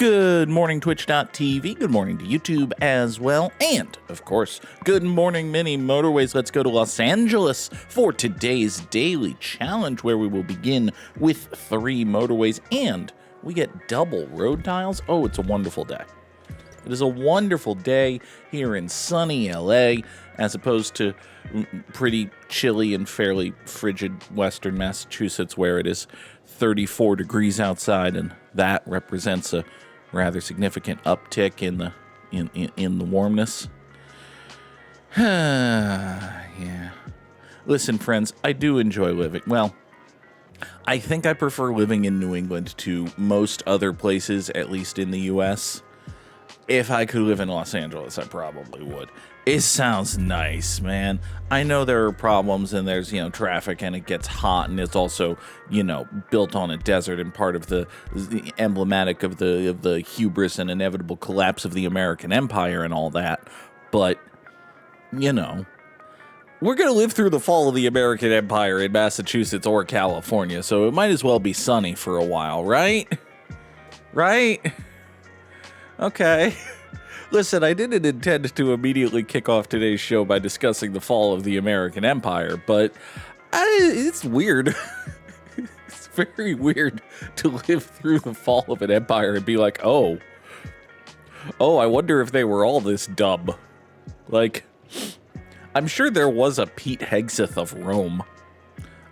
Good morning, Twitch.tv. Good morning to YouTube as well. And, of course, good morning, mini Motorways. Let's go to Los Angeles for today's daily challenge, where we will begin with 3 motorways and we get double road tiles. Oh, it's a wonderful day. It is a wonderful day here in sunny LA, as opposed to pretty chilly and fairly frigid western Massachusetts, where it is 34 degrees outside, and that represents a rather significant uptick in the warmness. Yeah. Listen, friends, I do enjoy living. Well, I think I prefer living in New England to most other places, at least in the U.S. If I could live in Los Angeles, I probably would. It sounds nice, man. I know there are problems, and there's, traffic, and it gets hot, and it's also, built on a desert, and part of the emblematic of the hubris and inevitable collapse of the American empire and all that. But, we're going to live through the fall of the American empire in Massachusetts or California, so it might as well be sunny for a while, right? Right? Okay. Listen, I didn't intend to immediately kick off today's show by discussing the fall of the American empire, but it's weird. It's very weird to live through the fall of an empire and be like, oh, I wonder if they were all this dumb. Like, I'm sure there was a Pete Hegseth of Rome.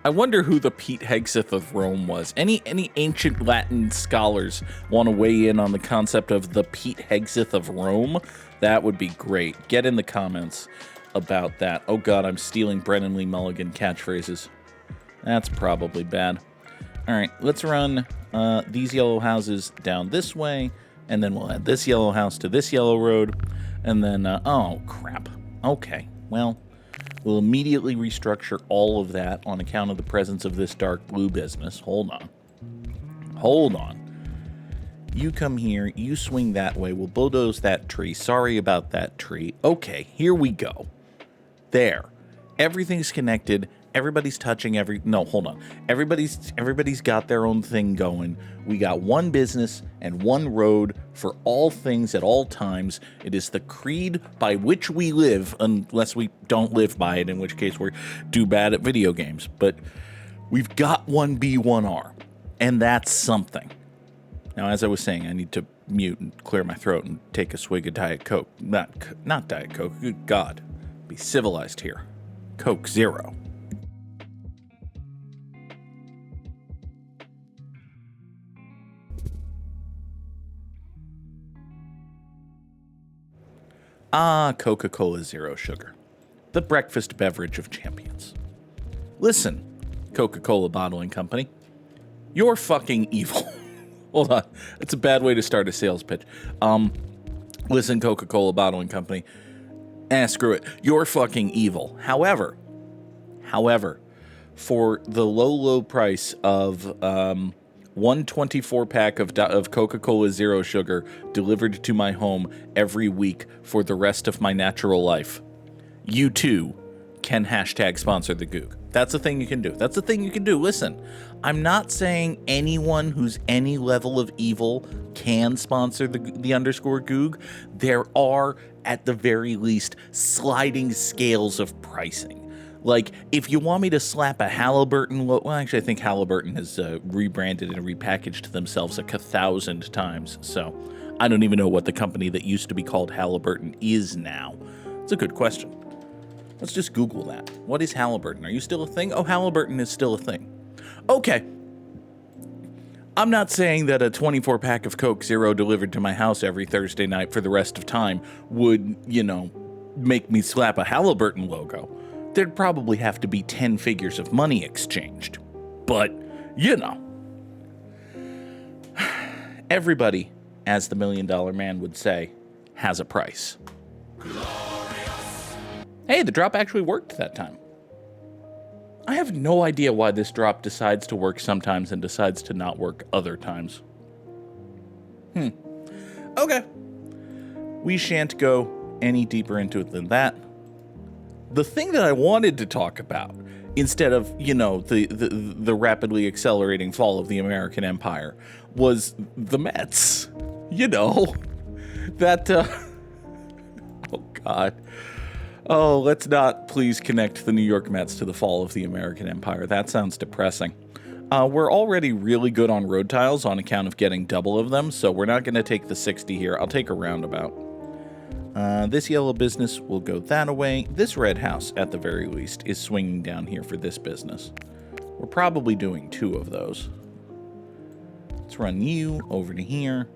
I wonder who the Pete Hegseth of Rome was. Any ancient Latin scholars want to weigh in on the concept of the Pete Hegseth of Rome? That would be great. Get in the comments about that. Oh god, I'm stealing Brennan Lee Mulligan catchphrases. That's probably bad. Alright, let's run these yellow houses down this way, and then we'll add this yellow house to this yellow road, and then, oh crap. Okay, well, we'll immediately restructure all of that on account of the presence of this dark blue business. Hold on. You come here, you swing that way, we'll bulldoze that tree. Sorry about that tree. Okay, here we go. There. Everything's connected. Everybody's touching no, hold on. Everybody's got their own thing going. We got one business and one road for all things at all times. It is the creed by which we live, unless we don't live by it, in which case we're do bad at video games. But we've got one B, one R, and that's something. Now, as I was saying, I need to mute and clear my throat and take a swig of Diet Coke. Not Diet Coke. Good God. Be civilized here. Coke Zero. Coca-Cola Zero Sugar, the breakfast beverage of champions. Listen, Coca-Cola Bottling Company, you're fucking evil. Hold on, that's a bad way to start a sales pitch. Listen, Coca-Cola Bottling Company, screw it, you're fucking evil. However, for the low price of, 124 pack of Coca-Cola Zero Sugar delivered to my home every week for the rest of my natural life, you too can hashtag sponsor the Goog. That's a thing you can do. That's a thing you can do. Listen, I'm not saying anyone who's any level of evil can sponsor the underscore Goog. There are, at the very least, sliding scales of pricing. Like, if you want me to slap a Halliburton well, actually, I think Halliburton has rebranded and repackaged themselves 1,000 times, so I don't even know what the company that used to be called Halliburton is now. It's a good question. Let's just Google that. What is Halliburton? Are you still a thing? Oh, Halliburton is still a thing. Okay. I'm not saying that a 24-pack of Coke Zero delivered to my house every Thursday night for the rest of time would, make me slap a Halliburton logo. There'd probably have to be 10 figures of money exchanged. But, everybody, as the $1 Million Man would say, has a price. Glorious. Hey, the drop actually worked that time. I have no idea why this drop decides to work sometimes and decides to not work other times. Okay. We shan't go any deeper into it than that. The thing that I wanted to talk about, instead of, the rapidly accelerating fall of the American empire, was the Mets. you know, that, oh, God. Oh, let's not please connect the New York Mets to the fall of the American Empire. That sounds depressing. We're already really good on road tiles on account of getting double of them, so we're not going to take the 60 here. I'll take a roundabout. This yellow business will go that away. This red house, at the very least, is swinging down here for this business. We're probably doing 2 of those. Let's run you over to here.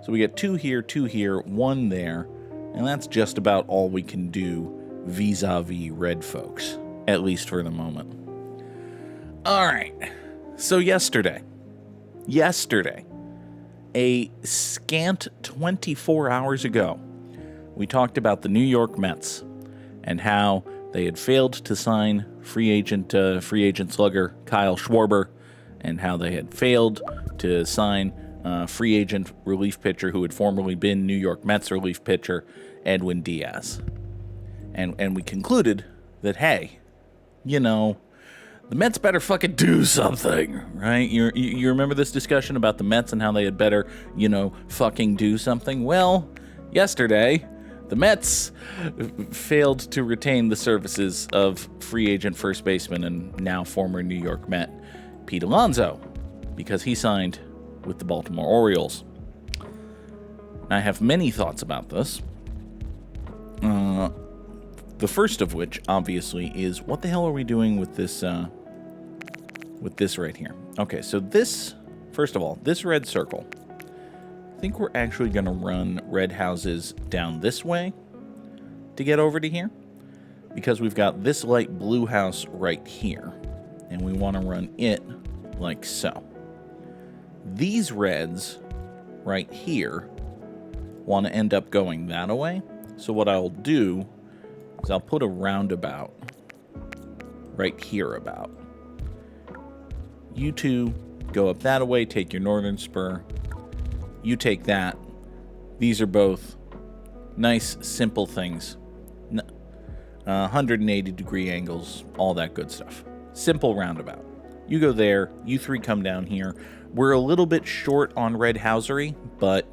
So we get 2 here, 1 there, and that's just about all we can do vis-a-vis red folks, at least for the moment. All right. So yesterday, a scant 24 hours ago, we talked about the New York Mets and how they had failed to sign free agent slugger Kyle Schwarber, and how they had failed to sign free agent relief pitcher who had formerly been New York Mets relief pitcher Edwin Diaz. And we concluded that, hey, you know, the Mets better fucking do something, right? You remember this discussion about the Mets and how they had better, you know, fucking do something? Well, yesterday, the Mets failed to retain the services of free agent first baseman and now former New York Met Pete Alonso, because he signed with the Baltimore Orioles. I have many thoughts about this. The first of which, obviously, is what the hell are we doing with this right here? Okay, so this, first of all, this red circle, I think we're actually going to run red houses down this way to get over to here, because we've got this light blue house right here, and we want to run it like so. These reds right here want to end up going that way, so what I'll do is I'll put a roundabout right here about. You two go up that way, take your northern spur. You take that. These are both nice, simple things. 180-degree angles, all that good stuff. Simple roundabout. You go there. You 3 come down here. We're a little bit short on red housery, but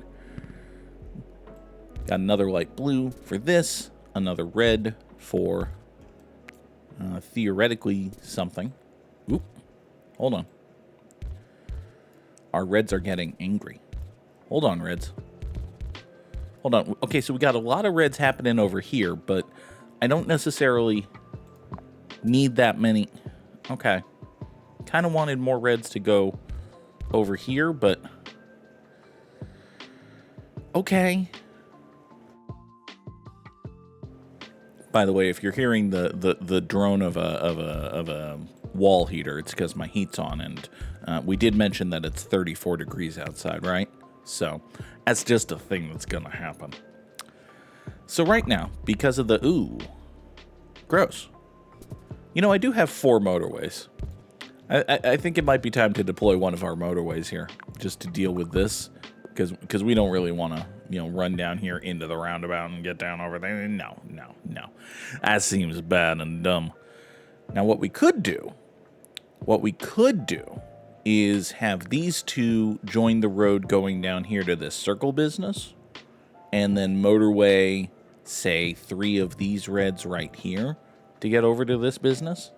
got another light blue for this. Another red for theoretically something. Oop. Hold on. Our reds are getting angry. Hold on, reds. Hold on. Okay, so we got a lot of reds happening over here, but I don't necessarily need that many. Okay. Kind of wanted more reds to go over here, but okay. By the way, if you're hearing the drone of a wall heater, it's because my heat's on, and we did mention that it's 34 degrees outside, right? So that's just a thing that's gonna happen. So right now, because of the gross. You know, I do have 4 motorways. I think it might be time to deploy one of our motorways here just to deal with this, because we don't really want to, you know, run down here into the roundabout and get down over there. No. That seems bad and dumb. Now, what we could do is have these 2 join the road going down here to this circle business, and then motorway, say, 3 of these reds right here to get over to this business.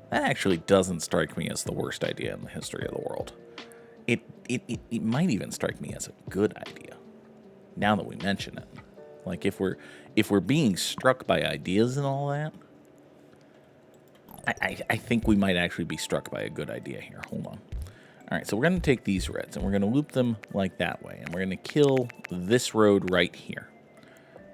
That actually doesn't strike me as the worst idea in the history of the world. It might even strike me as a good idea, now that we mention it. Like, if we're being struck by ideas and all that, I think we might actually be struck by a good idea here. Hold on. All right, so we're going to take these reds, and we're going to loop them like that way, and we're going to kill this road right here.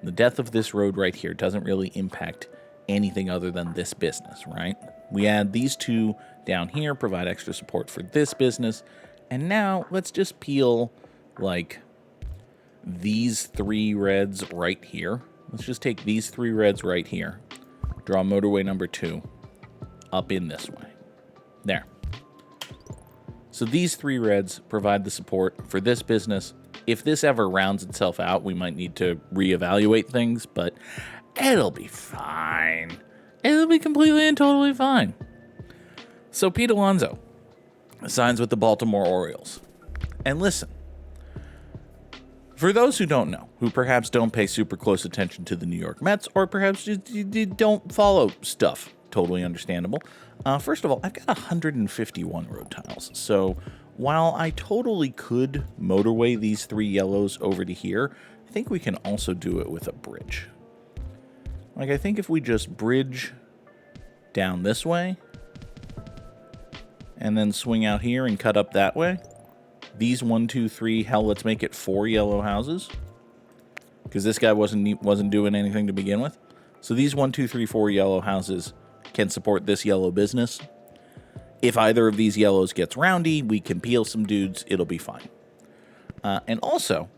The death of this road right here doesn't really impact anything other than this business, right? We add these 2 down here, provide extra support for this business, and now let's just peel, like, these 3 reds right here. Let's just take these 3 reds right here, draw motorway number 2 up in this way. There. So these 3 reds provide the support for this business. If this ever rounds itself out, we might need to reevaluate things, but it'll be fine. It'll be completely and totally fine. So Pete Alonso signs with the Baltimore Orioles. And listen, For those who don't know, who perhaps don't pay super close attention to the New York Mets, or perhaps just don't follow stuff, totally understandable. First of all, I've got 151 road tiles. So while I totally could motorway these 3 yellows over to here, I think we can also do it with a bridge. Like, I think if we just bridge down this way, and then swing out here and cut up that way, these 1, 2, 3, hell, let's make it 4 yellow houses, because this guy wasn't doing anything to begin with. So these 1, 2, 3, 4 yellow houses can support this yellow business. If either of these yellows gets roundy, we can peel some dudes. It'll be fine. And also,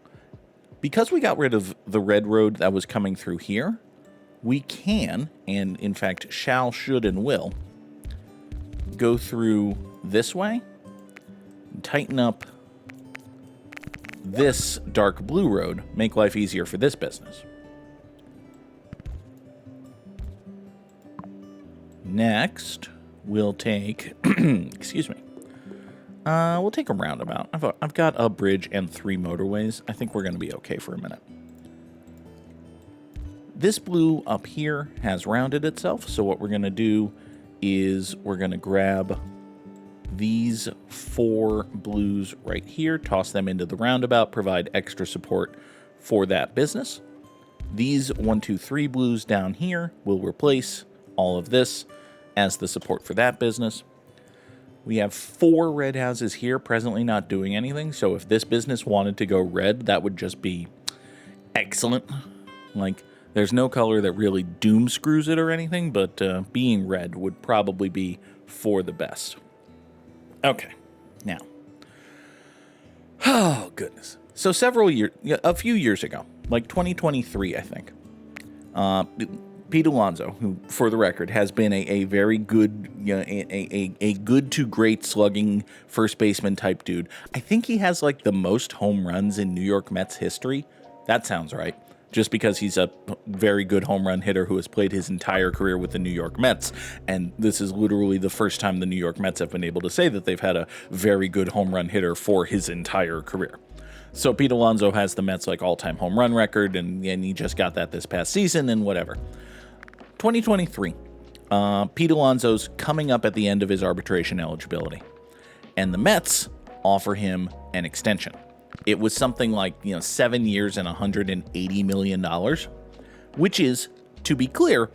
because we got rid of the red road that was coming through here, we can, and in fact shall, should, and will, go through this way, tighten up this dark blue road, make life easier for this business. Next, we'll take, excuse me, we'll take a roundabout. I've got a bridge and 3 motorways. I think we're going to be okay for a minute. This blue up here has rounded itself, so what we're going to do is we're going to grab these 4 blues right here, toss them into the roundabout, provide extra support for that business. These 1, 2, 3 blues down here will replace all of this as the support for that business. We have 4 red houses here, presently not doing anything, so if this business wanted to go red, that would just be excellent. Like, there's no color that really doom screws it or anything, but being red would probably be for the best. Okay, now. Oh, goodness. So a few years ago, like 2023, I think, Pete Alonso, who, for the record, has been a very good, a good to great slugging first baseman type dude. I think he has like the most home runs in New York Mets history. That sounds right. Just because he's a very good home run hitter who has played his entire career with the New York Mets. And this is literally the first time the New York Mets have been able to say that they've had a very good home run hitter for his entire career. So Pete Alonso has the Mets like all-time home run record, and he just got that this past season and whatever. 2023, Pete Alonso's coming up at the end of his arbitration eligibility. And the Mets offer him an extension. It was something like, 7 years and $180 million, which is, to be clear,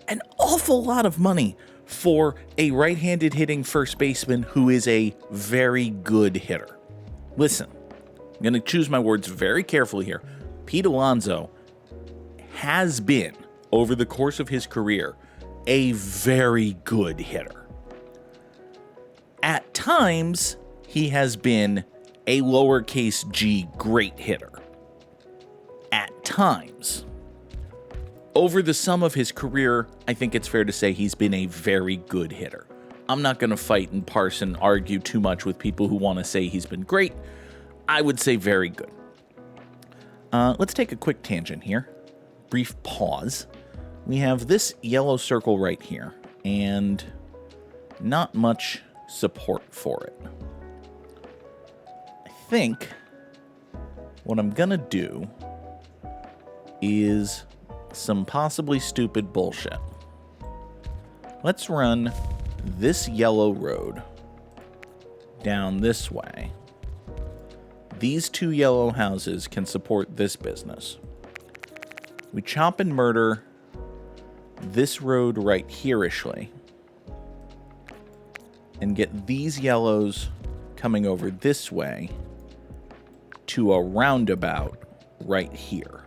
an awful lot of money for a right-handed hitting first baseman who is a very good hitter. Listen, I'm going to choose my words very carefully here. Pete Alonso has been, over the course of his career, a very good hitter. At times, he has been a lowercase g great hitter. At times. Over the sum of his career, I think it's fair to say he's been a very good hitter. I'm not going to fight and parse and argue too much with people who want to say he's been great. I would say very good. Let's take a quick tangent here. Brief pause. We have this yellow circle right here, and not much support for it. I think what I'm gonna do is some possibly stupid bullshit. Let's run this yellow road down this way. These 2 yellow houses can support this business. We chop and murder this road right here-ishly and get these yellows coming over this way to a roundabout right here.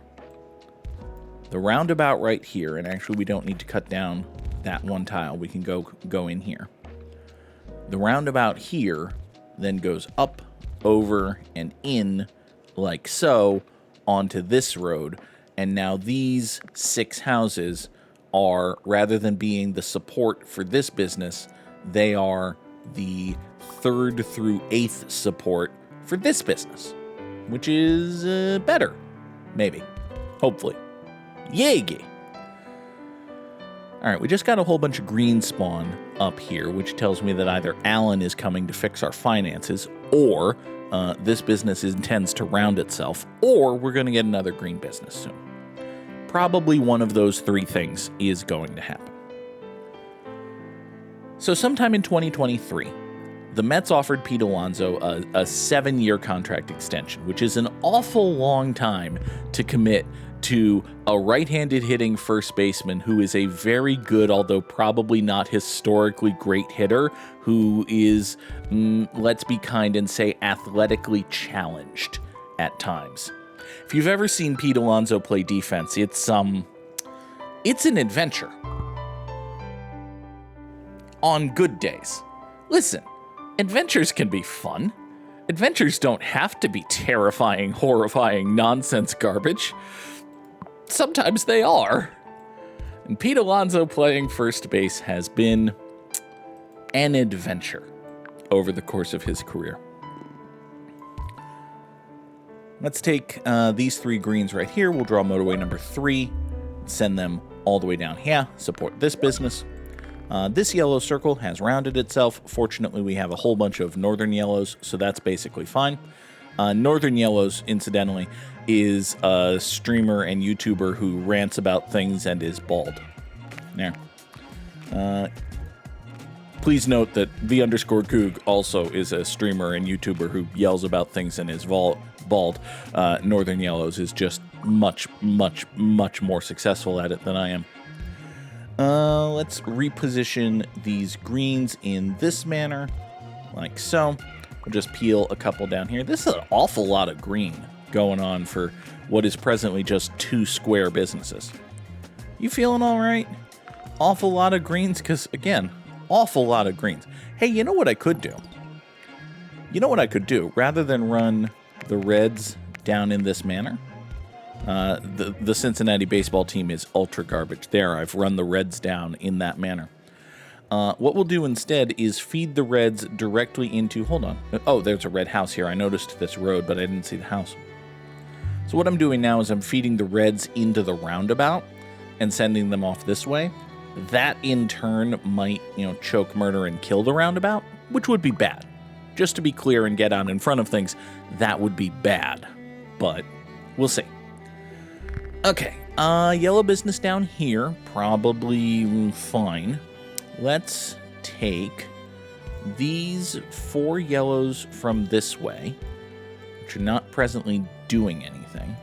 The roundabout right here, and actually we don't need to cut down that one tile. We can go in here. The roundabout here then goes up, over, and in like so onto this road. And now these 6 houses are, rather than being the support for this business, they are the 3rd through 8th support for this business, which is better, maybe, hopefully. Yay! All right, we just got a whole bunch of green spawn up here, which tells me that either Alan is coming to fix our finances, or this business intends to round itself, or we're going to get another green business soon. Probably one of those three things is going to happen. So sometime in 2023, the Mets offered Pete Alonso a 7-year contract extension, which is an awful long time to commit to a right-handed hitting first baseman who is a very good, although probably not historically great hitter, who is, let's be kind and say, athletically challenged at times. If you've ever seen Pete Alonso play defense, it's an adventure. On good days. Listen, adventures can be fun. Adventures don't have to be terrifying, horrifying nonsense garbage. Sometimes they are. And Pete Alonso playing first base has been an adventure over the course of his career. Let's take these 3 greens right here. We'll draw motorway number 3, send them all the way down here, support this business. This yellow circle has rounded itself. Fortunately, we have a whole bunch of northern yellows, so that's basically fine. Northern Yellows, incidentally, is a streamer and YouTuber who rants about things and is bald. There. Please note that _Goog also is a streamer and YouTuber who yells about things and is bald. Northern Yellows is just much, much, much more successful at it than I am. Let's reposition these greens in this manner, like so. We'll just peel a couple down here. This is an awful lot of green going on for what is presently just 2 square businesses. You feeling all right? Awful lot of greens, because, again, awful lot of greens. Hey, you know what I could do? Rather than run the reds down in this manner, the Cincinnati baseball team is ultra garbage. There, I've run the reds down in that manner. What we'll do instead is feed the reds directly into... Hold on. Oh, there's a red house here. I noticed this road, but I didn't see the house. So what I'm doing now is I'm feeding the reds into the roundabout and sending them off this way. That, in turn, might, choke, murder, and kill the roundabout, which would be bad. Just to be clear and get out in front of things, that would be bad. But we'll see. Okay, yellow business down here, probably fine. Let's take these 4 yellows from this way, which are not presently doing anything.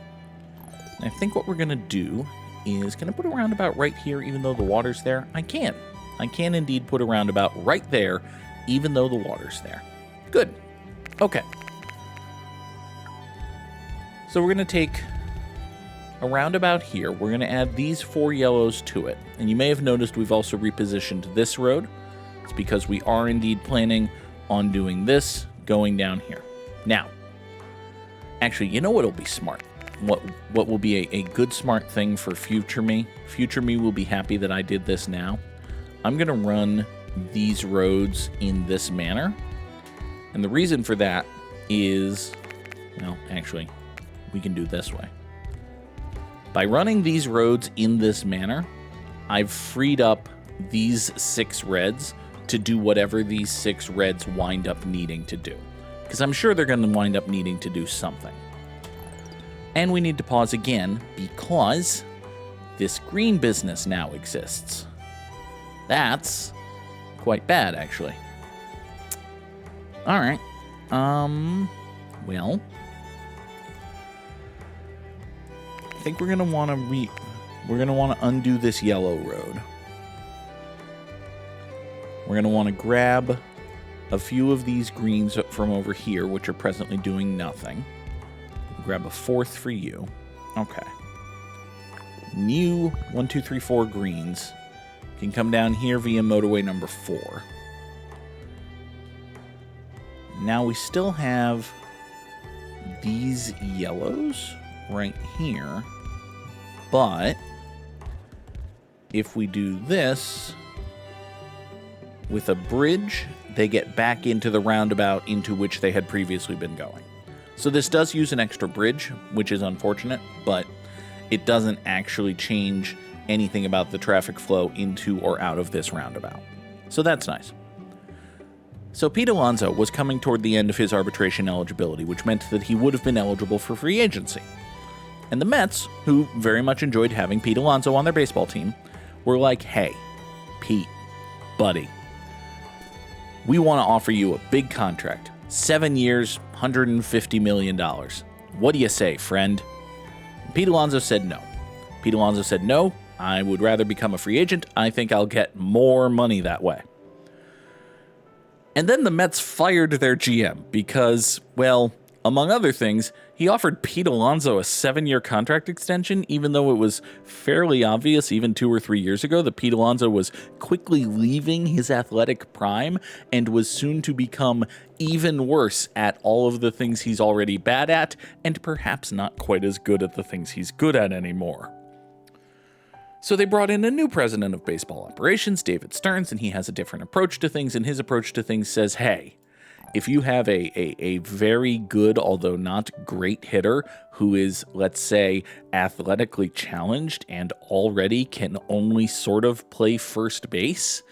And I think what we're going to do is, can I put a roundabout right here even though the water's there? I can. I can indeed put a roundabout right there even though the water's there. Good. Okay. So we're going to take a roundabout here. We're going to add these 4 yellows to it. And you may have noticed we've also repositioned this road. It's because we are indeed planning on doing this going down here. Now, actually, you know what'll be smart? What will be a good smart thing for future me? Future me will be happy that I did this now. I'm going to run these roads in this manner. And the reason for that is, well, actually, we can do it this way. By running these roads in this manner, I've freed up these 6 reds to do whatever these 6 reds wind up needing to do. Because I'm sure they're going to wind up needing to do something. And we need to pause again because this green business now exists. That's quite bad, actually. All right. Well, I think we're gonna want to undo this yellow road. We're gonna want to grab a few of these greens from over here, which are presently doing nothing. Grab a 4th for you. Okay. New 1, 2, 3, 4 greens can come down here via motorway number 4. Now we still have these yellows right here, but if we do this with a bridge, they get back into the roundabout into which they had previously been going. So this does use an extra bridge, which is unfortunate, but it doesn't actually change anything about the traffic flow into or out of this roundabout. So that's nice. So Pete Alonso was coming toward the end of his arbitration eligibility, which meant that he would have been eligible for free agency. And the Mets, who very much enjoyed having Pete Alonso on their baseball team, were like, hey, Pete, buddy, we want to offer you a big contract. 7 years, $150 million. What do you say, friend? And Pete Alonso said no. Pete Alonso said, no, I would rather become a free agent. I think I'll get more money that way. And then the Mets fired their GM because, well, among other things, he offered Pete Alonso a 7-year contract extension, even though it was fairly obvious even 2 or 3 years ago that Pete Alonso was quickly leaving his athletic prime and was soon to become even worse at all of the things he's already bad at, and perhaps not quite as good at the things he's good at anymore. So they brought in a new president of baseball operations, David Stearns, and he has a different approach to things, and his approach to things says, hey, if you have a very good, although not great hitter who is, let's say, athletically challenged and already can only sort of play first base,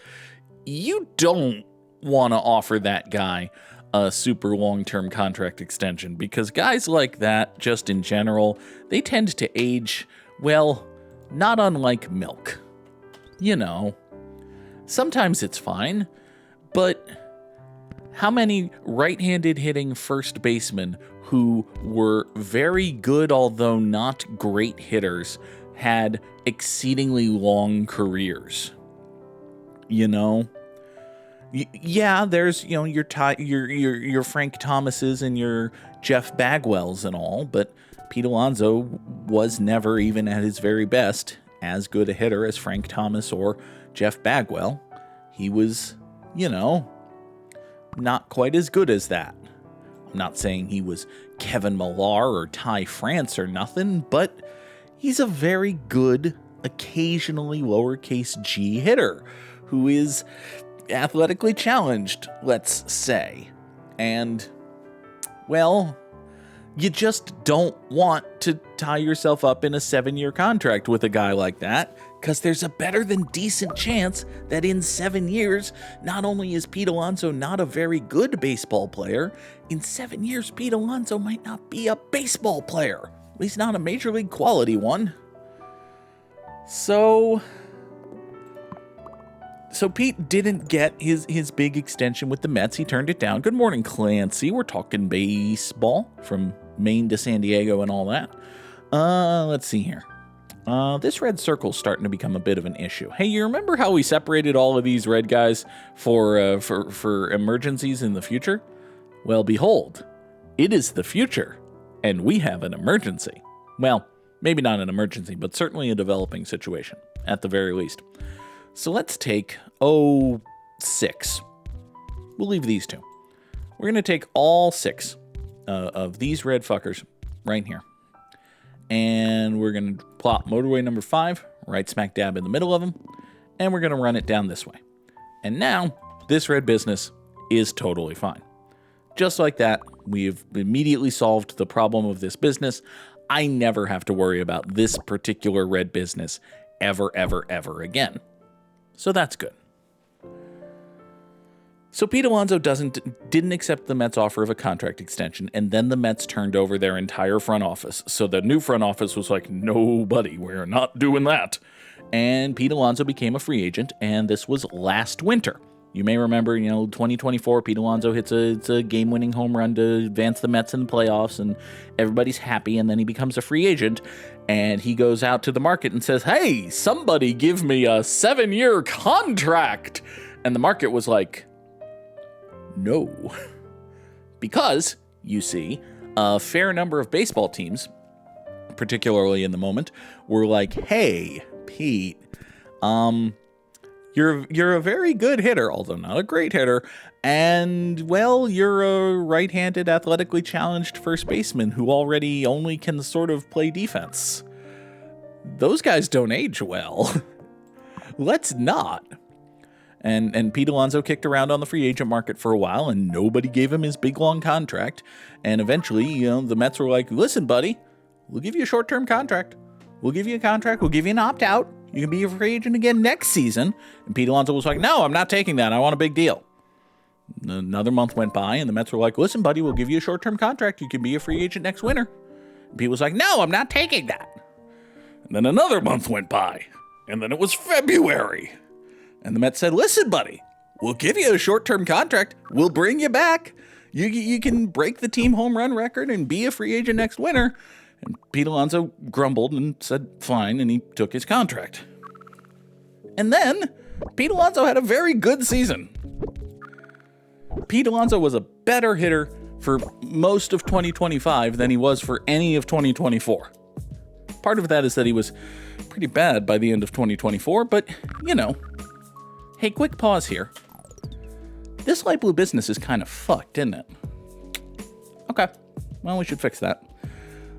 you don't want to offer that guy a super long-term contract extension, because guys like that, just in general, they tend to age, well, not unlike milk. You know, sometimes it's fine, but how many right-handed hitting first basemen who were very good, although not great hitters, had exceedingly long careers? You know? Yeah, there's, you know, your Frank Thomases and your Jeff Bagwells and all, but Pete Alonso was never, even at his very best, as good a hitter as Frank Thomas or Jeff Bagwell. He was, you know, not quite as good as that. I'm not saying he was Kevin Millar or Ty France or nothing, but he's a very good, occasionally lowercase g hitter who is athletically challenged, let's say. And, well, you just don't want to tie yourself up in a 7-year contract with a guy like that, because there's a better than decent chance that in 7 years, not only is Pete Alonso not a very good baseball player, in 7 years, Pete Alonso might not be a baseball player, at least not a major league quality one. So Pete didn't get his big extension with the Mets. He turned it down. Good morning, Clancy. We're talking baseball from Maine to San Diego and all that. Let's see here. This red circle's starting to become a bit of an issue. Hey, you remember how we separated all of these red guys for emergencies in the future? Well, behold, it is the future, and we have an emergency. Well, maybe not an emergency, but certainly a developing situation, at the very least. So let's take 06. We'll leave these two. We're going to take all 6 of these red fuckers right here. And we're going to plot motorway number 5 right smack dab in the middle of them. And we're going to run it down this way. And now this red business is totally fine. Just like that, we've immediately solved the problem of this business. I never have to worry about this particular red business ever, ever, ever again. So that's good. So Pete Alonso didn't accept the Mets' offer of a contract extension, and then the Mets turned over their entire front office. So the new front office was like, no, buddy, we're not doing that. And Pete Alonso became a free agent, and this was last winter. You may remember, 2024, Pete Alonso hits a game-winning home run to advance the Mets in the playoffs, and everybody's happy, and then he becomes a free agent, and he goes out to the market and says, hey, somebody give me a 7-year contract. And the market was like, no. Because, you see, a fair number of baseball teams, particularly in the moment, were like, hey, Pete, you're a very good hitter, although not a great hitter, and, well, you're a right-handed, athletically challenged first baseman who already only can sort of play defense. Those guys don't age well. Let's not. And Pete Alonso kicked around on the free agent market for a while, and nobody gave him his big, long contract. And eventually, the Mets were like, listen, buddy, we'll give you a short-term contract. We'll give you a contract. We'll give you an opt-out. You can be a free agent again next season. And Pete Alonso was like, no, I'm not taking that. I want a big deal. Another month went by, and the Mets were like, listen, buddy, we'll give you a short-term contract. You can be a free agent next winter. And Pete was like, no, I'm not taking that. And then another month went by, and then it was February. And the Mets said, listen, buddy, we'll give you a short-term contract. We'll bring you back. You can break the team home run record and be a free agent next winter. And Pete Alonso grumbled and said, fine, and he took his contract. And then Pete Alonso had a very good season. Pete Alonso was a better hitter for most of 2025 than he was for any of 2024. Part of that is that he was pretty bad by the end of 2024, but, you know. Hey, quick pause here. This light blue business is kind of fucked, isn't it? Okay, well, we should fix that.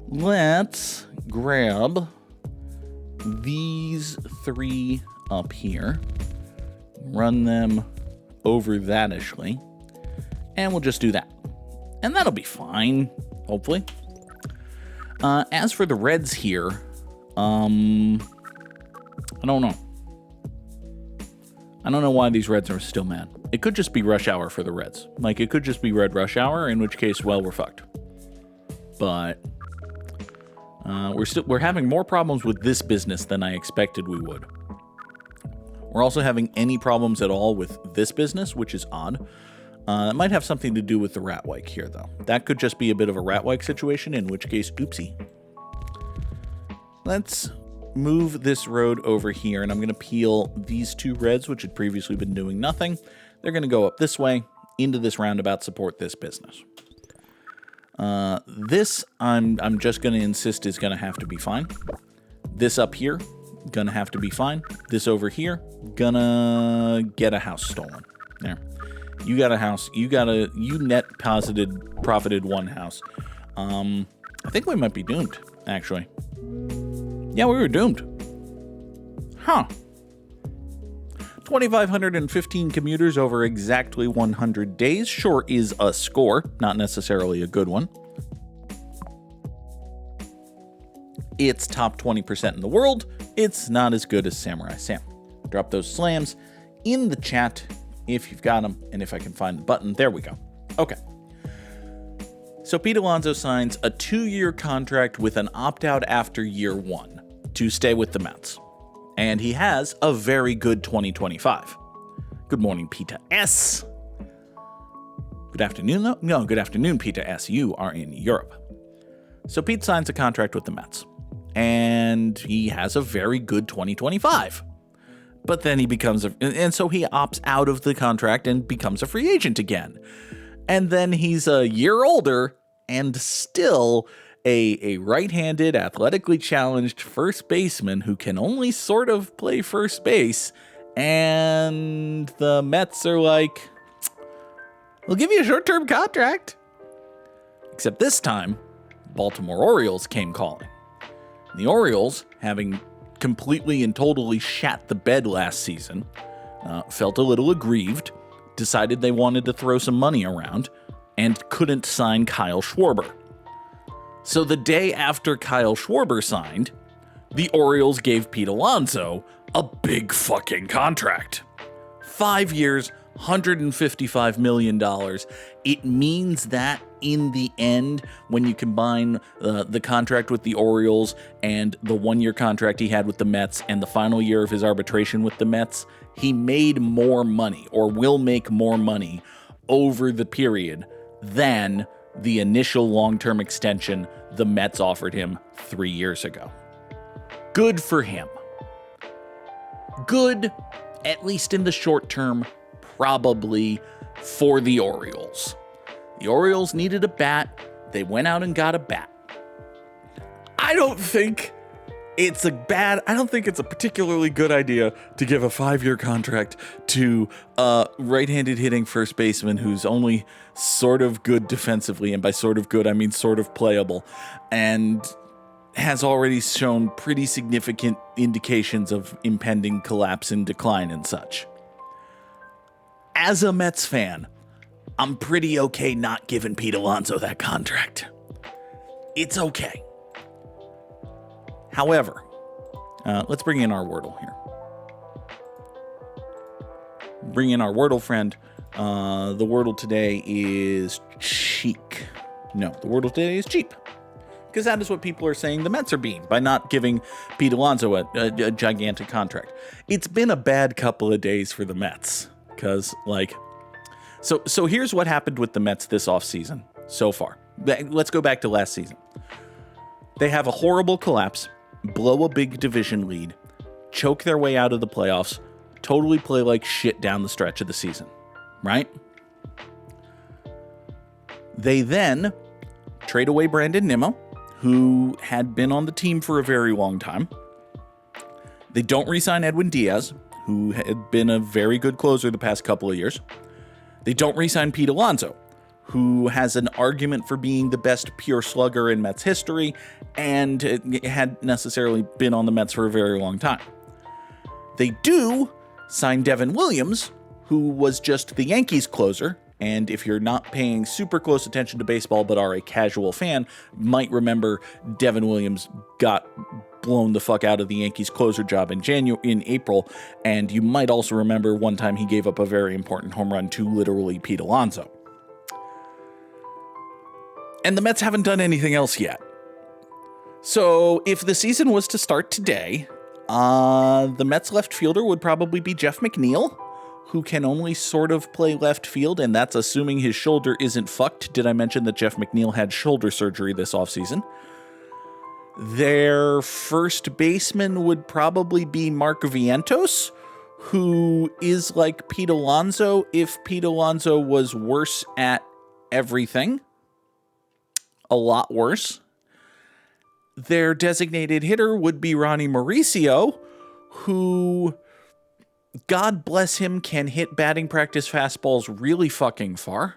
Let's grab these 3 up here, run them over that-ishly, and we'll just do that. And that'll be fine, hopefully. As for the Reds here, I don't know. I don't know why these Reds are still mad. It could just be rush hour for the Reds. Like, it could just be red rush hour, in which case, well, we're fucked. But we're having more problems with this business than I expected we would. We're also having any problems at all with this business, which is odd. It might have something to do with the Ratwike here, though. That could just be a bit of a Ratwike situation, in which case, oopsie. Let's move this road over here, and I'm going to peel these 2 Reds, which had previously been doing nothing. They're going to go up this way, into this roundabout, support this business. This, I'm just going to insist is going to have to be fine. This up here, gonna have to be fine. This over here, gonna get a house stolen. There. You got a house. You net profited 1 house. I think we might be doomed, actually. Yeah, we were doomed. Huh. 2,515 commuters over exactly 100 days sure is a score, not necessarily a good one. It's top 20% in the world. It's not as good as Samurai Sam. Drop those slams in the chat if you've got them, and if I can find the button. There we go. Okay. So Pete Alonso signs a 2-year contract with an opt-out after year 1 to stay with the Mets. And he has a very good 2025. Good morning, Peter S. Good afternoon, though? No, good afternoon, Peter S. You are in Europe. So Pete signs a contract with the Mets. And he has a very good 2025. But then he and so he opts out of the contract and becomes a free agent again. And then he's a year older and still a right-handed, athletically challenged first baseman who can only sort of play first base. And the Mets are like, we'll give you a short-term contract. Except this time, Baltimore Orioles came calling. The Orioles, having completely and totally shat the bed last season, felt a little aggrieved, decided they wanted to throw some money around, and couldn't sign Kyle Schwarber. So the day after Kyle Schwarber signed, the Orioles gave Pete Alonso a big fucking contract. 5 years, $155 million. It means that in the end, when you combine the contract with the Orioles and the 1-year contract he had with the Mets and the final year of his arbitration with the Mets, he made more money, or will make more money, over the period than the initial long-term extension the Mets offered him 3 years ago. Good for him. Good, at least in the short term, probably for the Orioles. The Orioles needed a bat. They went out and got a bat. I don't think it's a particularly good idea to give a 5-year contract to a right-handed hitting first baseman who's only sort of good defensively, and by sort of good, I mean sort of playable, and has already shown pretty significant indications of impending collapse and decline and such. As a Mets fan, I'm pretty okay not giving Pete Alonso that contract. It's okay. However, let's bring in our Wordle here. Bring in our Wordle friend. The wordle today is cheek. No, the wordle today is cheap. Because that is what people are saying the Mets are being by not giving Pete Alonso a gigantic contract. It's been a bad couple of days for the Mets. Because, so here's what happened with the Mets this offseason so far. Let's go back to last season. They have a horrible collapse, blow a big division lead, choke their way out of the playoffs, totally play like shit down the stretch of the season. Right? They then trade away Brandon Nimmo, who had been on the team for a very long time. They don't re-sign Edwin Diaz, who had been a very good closer the past couple of years. They don't re-sign Pete Alonso, who has an argument for being the best pure slugger in Mets history and had necessarily been on the Mets for a very long time. They do sign Devin Williams, who was just the Yankees closer. And if you're not paying super close attention to baseball but are a casual fan, might remember Devin Williams got blown the fuck out of the Yankees closer job in April, and you might also remember one time he gave up a very important home run to literally Pete Alonso. And the Mets haven't done anything else yet. So if the season was to start today, the Mets left fielder would probably be Jeff McNeil, who can only sort of play left field, and that's assuming his shoulder isn't fucked. Did I mention that Jeff McNeil had shoulder surgery this offseason? Their first baseman would probably be Mark Vientos, who is like Pete Alonso if Pete Alonso was worse at everything. A lot worse. Their designated hitter would be Ronnie Mauricio, who, God bless him, can hit batting practice fastballs really fucking far.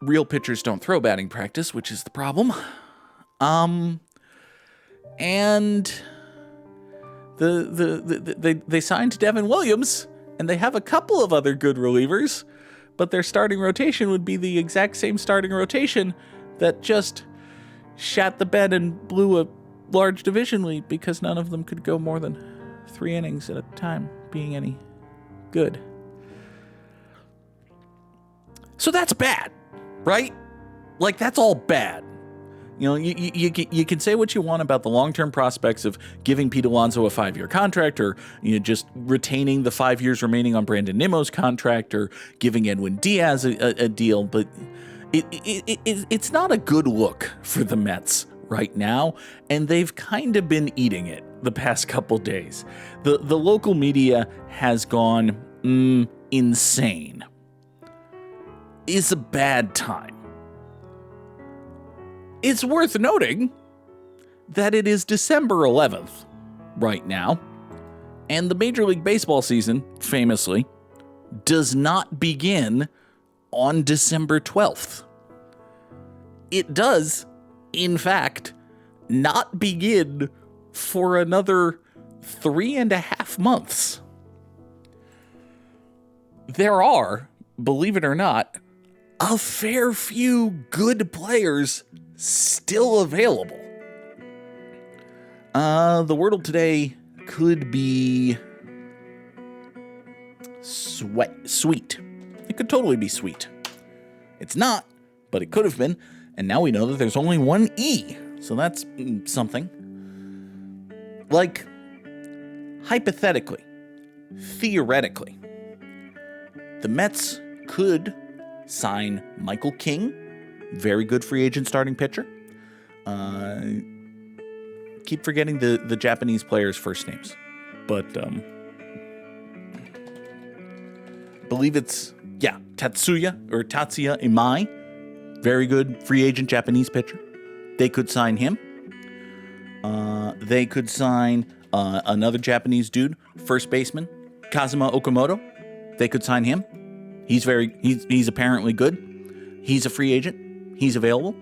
Real pitchers don't throw batting practice, which is the problem. And they signed Devin Williams, and they have a couple of other good relievers, but their starting rotation would be the exact same starting rotation that just shat the bed and blew a large division lead because none of them could go more than 3 innings at a time being any good. So that's bad, right? Like, that's all bad. You know, you can say what you want about the long-term prospects of giving Pete Alonso a 5-year contract, or just retaining the 5 years remaining on Brandon Nimmo's contract, or giving Edwin Diaz a deal, but it's not a good look for the Mets right now, and they've kind of been eating it the past couple days. The local media has gone insane. It's a bad time. It's worth noting that it is December 11th right now, and the Major League Baseball season, famously, does not begin on December 12th. It does, in fact, not begin for another 3.5 months. There are, believe it or not, a fair few good players still available. The wordle today could be sweet. It could totally be sweet. It's not, but it could have been. And now we know that there's only one E. So that's something. Like, hypothetically, theoretically, the Mets could sign Michael King, very good free agent starting pitcher. Keep forgetting the Japanese players' first names. But, believe it's, Tatsuya Imai. Very good free agent Japanese pitcher. They could sign him. They could sign another Japanese dude, first baseman, Kazuma Okamoto. They could sign him. He's apparently good. He's a free agent. He's available.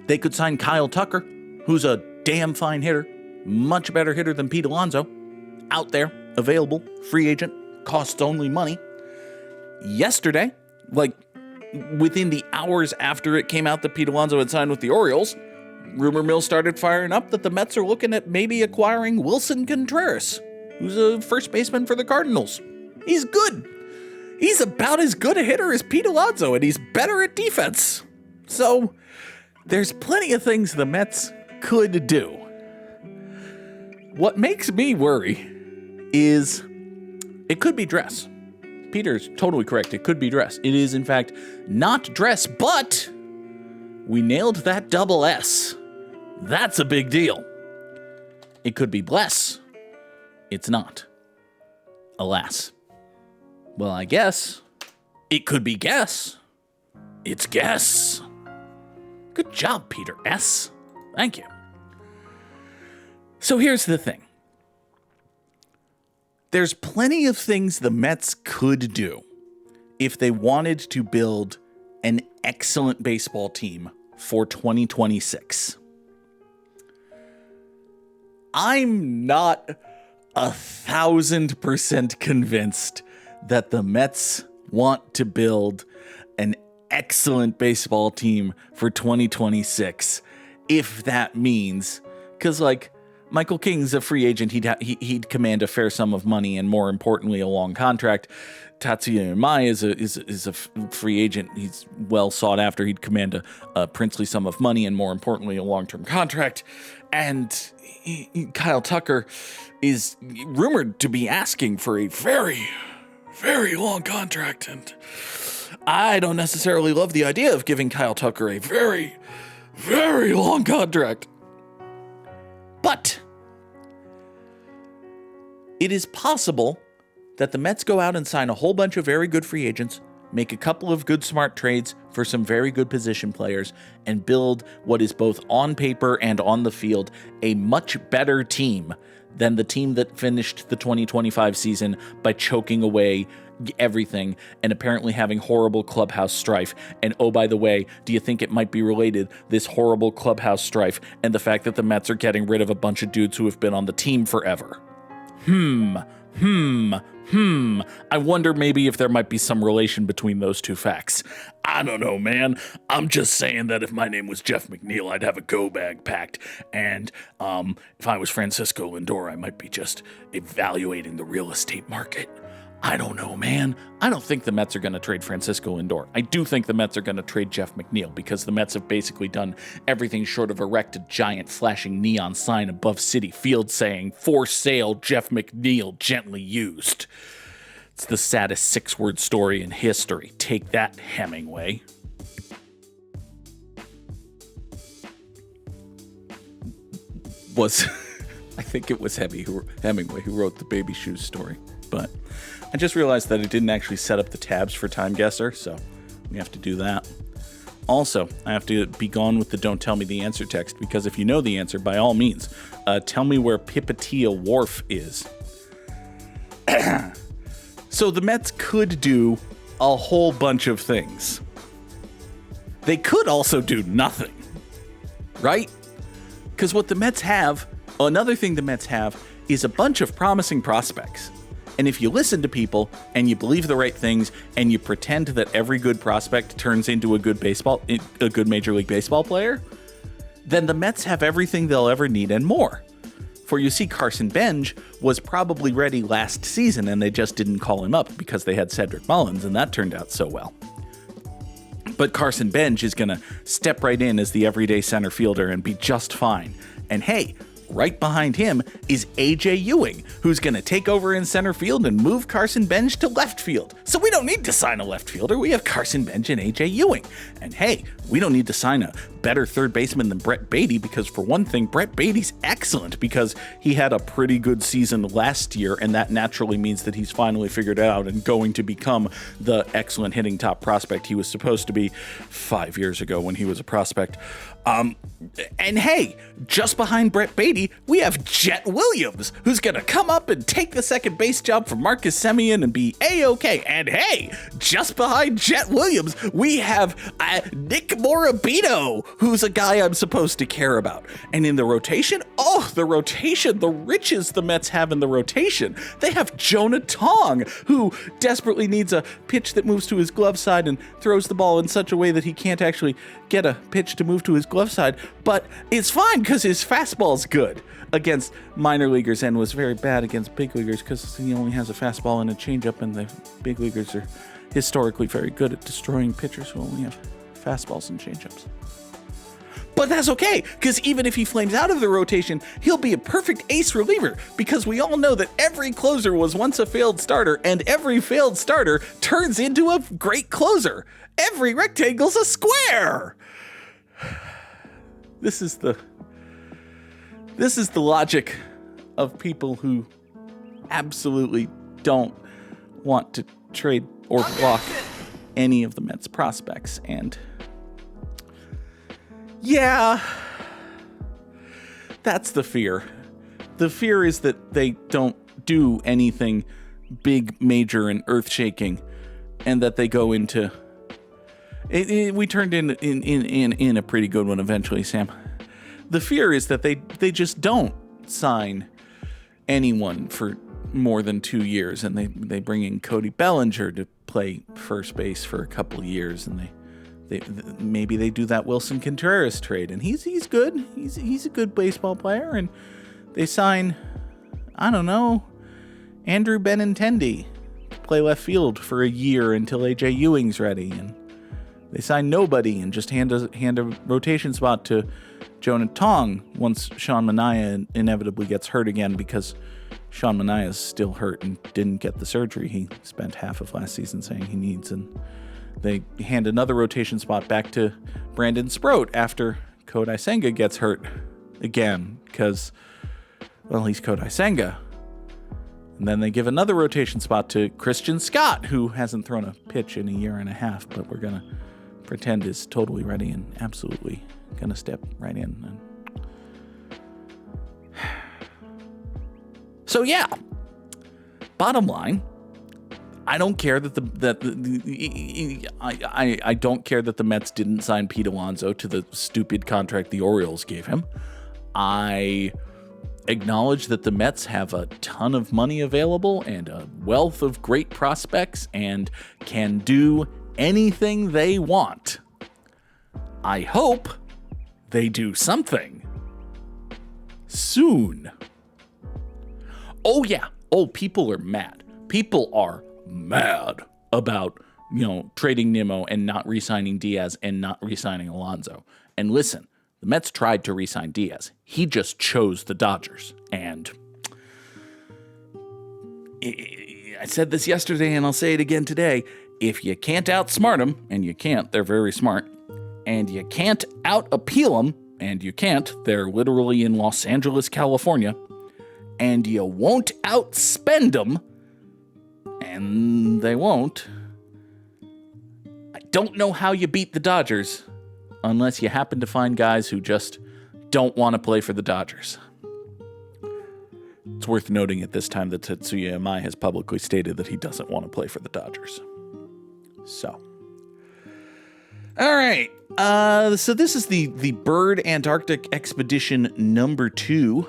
They could sign Kyle Tucker, who's a damn fine hitter, much better hitter than Pete Alonso. Out there, available, free agent, costs only money. Yesterday, within the hours after it came out that Pete Alonso had signed with the Orioles, rumor mill started firing up that the Mets are looking at maybe acquiring Wilson Contreras, who's a first baseman for the Cardinals. He's good. He's about as good a hitter as Pete Alonso, and he's better at defense. So there's plenty of things the Mets could do. What makes me worry is it could be dress. Peter's totally correct. It could be dress. It is, in fact, not dress, but we nailed that double S. That's a big deal. It could be bless. It's not. Alas. Well, I guess it could be guess. It's guess. Good job, Peter S. Thank you. So here's the thing. There's plenty of things the Mets could do if they wanted to build an excellent baseball team for 2026. I'm not 1,000% convinced that the Mets want to build an excellent baseball team for 2026, if that means, because like Michael King's a free agent, he'd command a fair sum of money and more importantly a long contract. Tatsuya Imai is a free agent. He's well sought after. He'd command a princely sum of money and more importantly a long-term contract. And Kyle Tucker is rumored to be asking for a very, very long contract. And I don't necessarily love the idea of giving Kyle Tucker a very, very long contract. But it is possible that the Mets go out and sign a whole bunch of very good free agents, make a couple of good smart trades for some very good position players, and build what is both on paper and on the field a much better team than the team that finished the 2025 season by choking away everything and apparently having horrible clubhouse strife. And oh, by the way, do you think it might be related, this horrible clubhouse strife and the fact that the Mets are getting rid of a bunch of dudes who have been on the team forever? I wonder maybe if there might be some relation between those two facts. I don't know, man. I'm just saying that if my name was Jeff McNeil, I'd have a go bag packed. And if I was Francisco Lindor, I might be just evaluating the real estate market. I don't know, man. I don't think the Mets are going to trade Francisco Lindor. I do think the Mets are going to trade Jeff McNeil because the Mets have basically done everything short of erect a giant flashing neon sign above Citi Field saying, "For sale, Jeff McNeil, gently used." It's the saddest 6-word story in history. Take that, Hemingway. I think it was Hemingway who wrote the baby shoes story, but I just realized that it didn't actually set up the tabs for Time Guesser, so we have to do that. Also, I have to be gone with the "Don't Tell Me the Answer" text, because if you know the answer, by all means, tell me where Pipitia Wharf is. So the Mets could do a whole bunch of things. They could also do nothing, right? Because what the Mets have, another thing the Mets have, is a bunch of promising prospects. And if you listen to people and you believe the right things and you pretend that every good prospect turns into a good Major League Baseball player, then the Mets have everything they'll ever need and more. For you see, Carson Bench was probably ready last season and they just didn't call him up because they had Cedric Mullins, and that turned out so well. But Carson Bench is going to step right in as the everyday center fielder and be just fine. And hey, right behind him is AJ Ewing, who's going to take over in center field and move Carson Bench to left field. So we don't need to sign a left fielder. We have Carson Bench and AJ Ewing. And hey, we don't need to sign a better third baseman than Brett Beatty, because for one thing, Brett Beatty's excellent because he had a pretty good season last year, and that naturally means that he's finally figured it out and going to become the excellent hitting top prospect he was supposed to be 5 years ago when he was a prospect. And hey, just behind Brett Beatty, we have Jet Williams, who's going to come up and take the second base job from Marcus Semien and be A-OK. And hey, just behind Jet Williams, we have Nick Morabito, who's a guy I'm supposed to care about. And in the rotation, the riches the Mets have in the rotation. They have Jonah Tong, who desperately needs a pitch that moves to his glove side and throws the ball in such a way that he can't actually get a pitch to move to his glove side, but it's fine because his fastball's good against minor leaguers and was very bad against big leaguers because he only has a fastball and a changeup, and the big leaguers are historically very good at destroying pitchers who only have fastballs and changeups. But that's okay, because even if he flames out of the rotation, he'll be a perfect ace reliever, because we all know that every closer was once a failed starter, and every failed starter turns into a great closer. Every rectangle's a square. This is the logic of people who absolutely don't want to trade or block any of the Mets prospects, and yeah, that's the fear. The fear is that they don't do anything big, major, and earth-shaking, and that they go into... we turned in a pretty good one eventually, Sam. The fear is that they just don't sign anyone for more than 2 years, and they bring in Cody Bellinger to play first base for a couple of years, and maybe they do that Wilson Contreras trade, and he's good. He's a good baseball player, and they sign, I don't know, Andrew Benintendi to play left field for a year until AJ Ewing's ready, and they sign nobody and just hand a rotation spot to Jonah Tong once Sean Manaea inevitably gets hurt again, because Sean Manaea is still hurt and didn't get the surgery he spent half of last season saying he needs, and they hand another rotation spot back to Brandon Sproat after Kodai Senga gets hurt again, because, well, he's Kodai Senga. And then they give another rotation spot to Christian Scott, who hasn't thrown a pitch in a year and a half, but we're going to pretend is totally ready and absolutely going to step right in. So, yeah, bottom line, I don't care that I don't care that the Mets didn't sign Pete Alonso to the stupid contract the Orioles gave him. I acknowledge that the Mets have a ton of money available and a wealth of great prospects and can do anything they want. I hope they do something soon. Oh yeah. Oh, people are mad. People are mad about, trading Nimmo and not re-signing Diaz and not re-signing Alonso. And listen, the Mets tried to re-sign Diaz. He just chose the Dodgers. And I said this yesterday and I'll say it again today. If you can't outsmart them, and you can't, they're very smart, and you can't out-appeal them, and you can't, they're literally in Los Angeles, California, and you won't outspend them, and they won't, I don't know how you beat the Dodgers unless you happen to find guys who just don't want to play for the Dodgers. It's worth noting at this time that Tetsuya Imai has publicly stated that he doesn't want to play for the Dodgers. So, all right. So this is the Bird Antarctic Expedition number 2.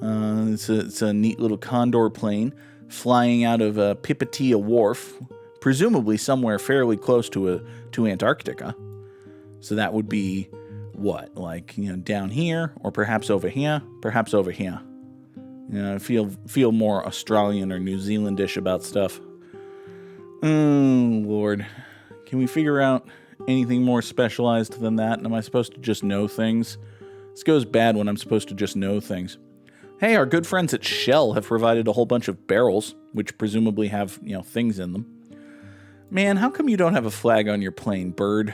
It's a neat little Condor plane flying out of Pipitia Wharf, presumably somewhere fairly close to Antarctica. So that would be what, down here, or perhaps over here, perhaps over here. Feel more Australian or New Zealandish about stuff. Oh, Lord. Can we figure out anything more specialized than that? And am I supposed to just know things? This goes bad when I'm supposed to just know things. Hey, our good friends at Shell have provided a whole bunch of barrels, which presumably have, things in them. Man, how come you don't have a flag on your plane, Bird?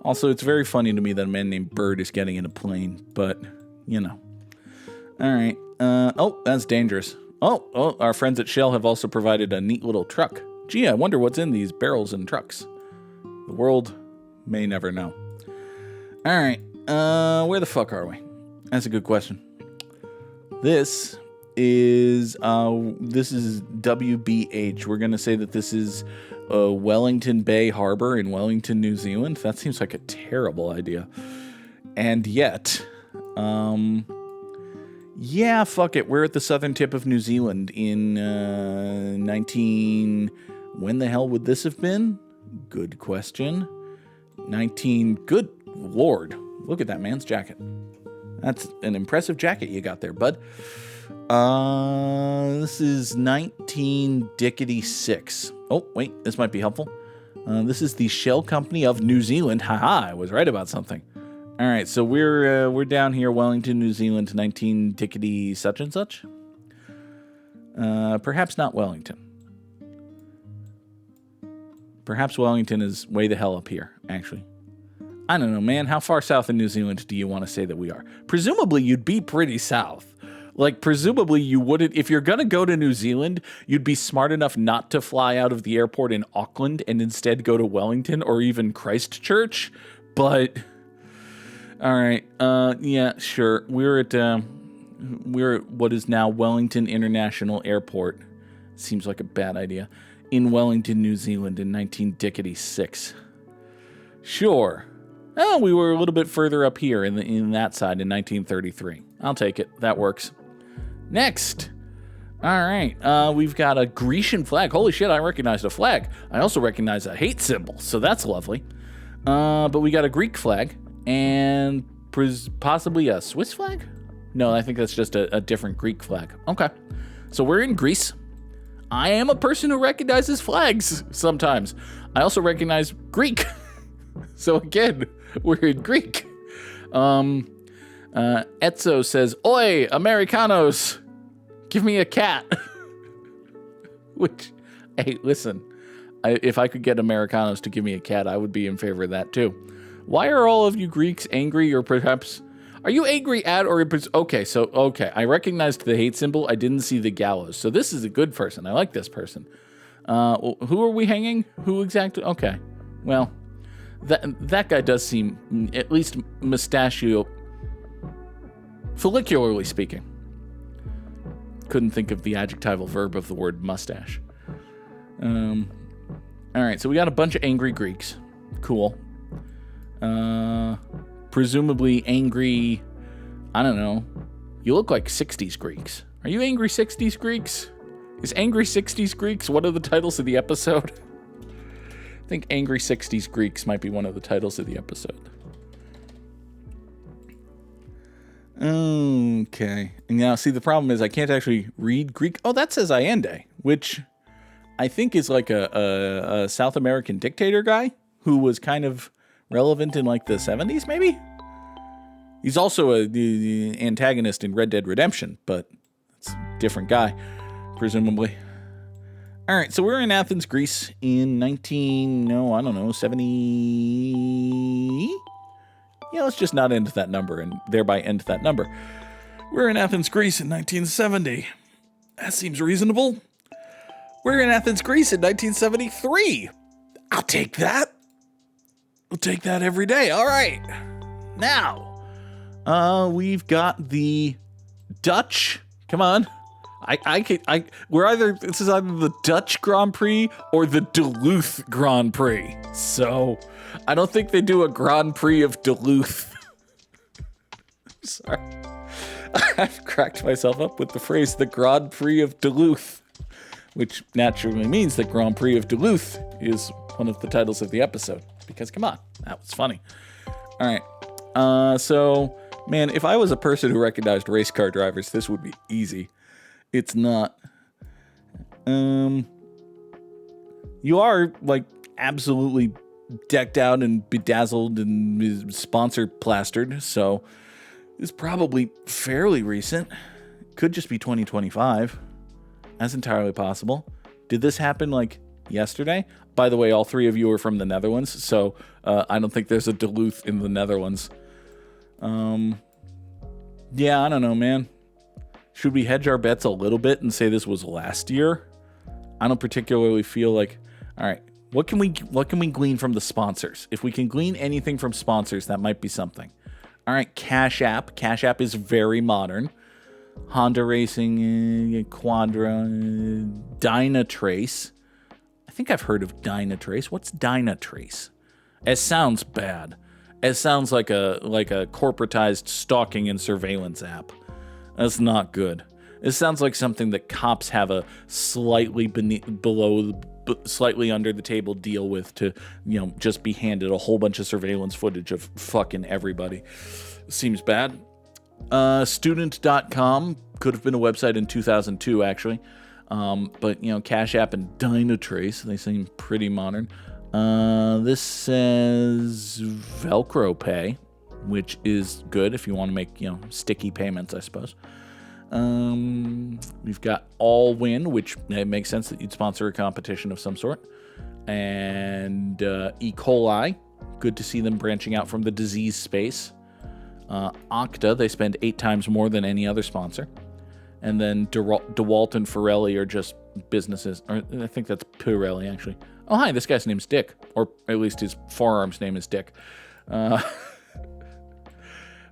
Also, it's very funny to me that a man named Bird is getting in a plane, but, All right. That's dangerous. Oh, our friends at Shell have also provided a neat little truck. Gee, I wonder what's in these barrels and trucks. The world may never know. All right, where the fuck are we? That's a good question. This is WBH. We're going to say that this is Wellington Bay Harbor in Wellington, New Zealand. That seems like a terrible idea. And yet, yeah, fuck it. We're at the southern tip of New Zealand in 19... When the hell would this have been? Good question. Good Lord. Look at that man's jacket. That's an impressive jacket you got there, bud. This is 1966. Oh, wait, this might be helpful. This is the Shell Company of New Zealand. Haha, I was right about something. All right, so we're down here, Wellington, New Zealand, 19 dickety such and such. Perhaps not Wellington. Perhaps Wellington is way the hell up here, actually. I don't know, man. How far south in New Zealand do you want to say that we are? Presumably, you'd be pretty south. Like, presumably, you wouldn't... If you're going to go to New Zealand, you'd be smart enough not to fly out of the airport in Auckland and instead go to Wellington or even Christchurch. But... All right. Yeah, sure. We're at what is now Wellington International Airport. Seems like a bad idea. In Wellington, New Zealand in 1966. Sure. Oh, we were a little bit further up here in that side in 1933. I'll take it. That works. Next. All right. We've got a Grecian flag. Holy shit, I recognized a flag. I also recognize a hate symbol, so that's lovely. But we got a Greek flag and possibly a Swiss flag? No, I think that's just a different Greek flag. Okay. So we're in Greece. I am a person who recognizes flags sometimes. I also recognize Greek. So again, we're in Greek. Etzo says, "Oi, Americanos, give me a cat." Which, hey, listen, if I could get Americanos to give me a cat, I would be in favor of that too. Why are all of you Greeks angry, or perhaps... Are you angry at or... Okay, I recognized the hate symbol. I didn't see the gallows. So this is a good person. I like this person. Who are we hanging? Who exactly? Okay. Well, that guy does seem, at least mustachio... Follicularly speaking. Couldn't think of the adjectival verb of the word mustache. All right, so we got a bunch of angry Greeks. Cool. Presumably angry, I don't know. You look like 60s Greeks. Are you angry 60s Greeks? Is Angry 60s Greeks one of the titles of the episode? I think Angry 60s Greeks might be one of the titles of the episode. Okay. Now, see, the problem is I can't actually read Greek. Oh, that says Allende, which I think is like a South American dictator guy who was kind of relevant in like the 70s, maybe? He's also the antagonist in Red Dead Redemption, but it's a different guy, presumably. All right, so we're in Athens, Greece in 70... Yeah, let's just not end that number and thereby end that number. We're in Athens, Greece in 1970. That seems reasonable. We're in Athens, Greece in 1973. I'll take that. We'll take that every day. All right. Now, we've got the Dutch. Come on. This is either the Dutch Grand Prix or the Duluth Grand Prix. So, I don't think they do a Grand Prix of Duluth. Sorry. I've cracked myself up with the phrase the Grand Prix of Duluth, which naturally means that Grand Prix of Duluth is one of the titles of the episode. Because, come on, that was funny. All right. So, man, if I was a person who recognized race car drivers, this would be easy. It's not. You are, like, absolutely decked out and bedazzled and sponsor plastered, so it's probably fairly recent. Could just be 2025. That's entirely possible. Did this happen, like, yesterday? By the way, all three of you are from the Netherlands, so I don't think there's a Duluth in the Netherlands. Yeah, I don't know, man. Should we hedge our bets a little bit and say this was last year? I don't particularly feel like... All right, what can we glean from the sponsors? If we can glean anything from sponsors, that might be something. All right, Cash App. Cash App is very modern. Honda Racing, Quadra, Dynatrace. I think I've heard of Dynatrace. What's Dynatrace? It sounds bad. It sounds like a corporatized stalking and surveillance app. That's not good. This sounds like something that cops have a slightly slightly under the table deal with to, just be handed a whole bunch of surveillance footage of fucking everybody. Seems bad. Student.com could have been a website in 2002, actually. But, Cash App and Dynatrace, they seem pretty modern. This says Velcro Pay, which is good if you want to make, sticky payments, I suppose. We've got All Win, which it makes sense that you'd sponsor a competition of some sort. And E. coli, good to see them branching out from the disease space. Okta, they spend 8 times more than any other sponsor. And then DeWalt and Pirelli are just businesses. Or I think that's Pirelli, actually. Oh, hi, this guy's name's Dick. Or at least his forearm's name is Dick.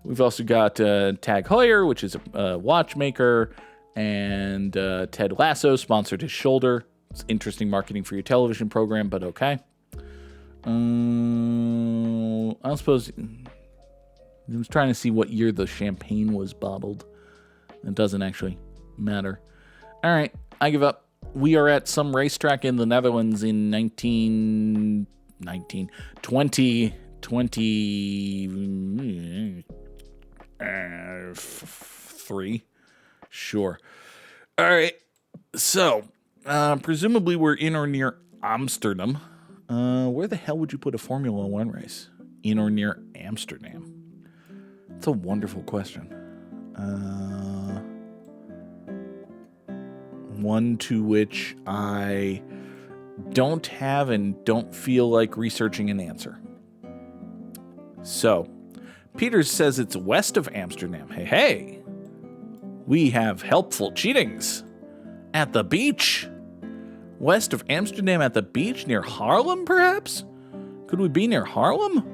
We've also got Tag Heuer, which is a watchmaker. And Ted Lasso sponsored his shoulder. It's interesting marketing for your television program, but okay. I suppose... I was trying to see what year the champagne was bottled. It doesn't actually matter. All right, I give up. We are at some racetrack in the Netherlands in 2023. Sure. All right, so presumably we're in or near Amsterdam. Where the hell would you put a Formula One race? In or near Amsterdam? That's a wonderful question. One to which I don't have and don't feel like researching an answer. So, Peters says it's west of Amsterdam. Hey, we have helpful cheatings at the beach. West of Amsterdam at the beach, near Haarlem, perhaps? Could we be near Haarlem?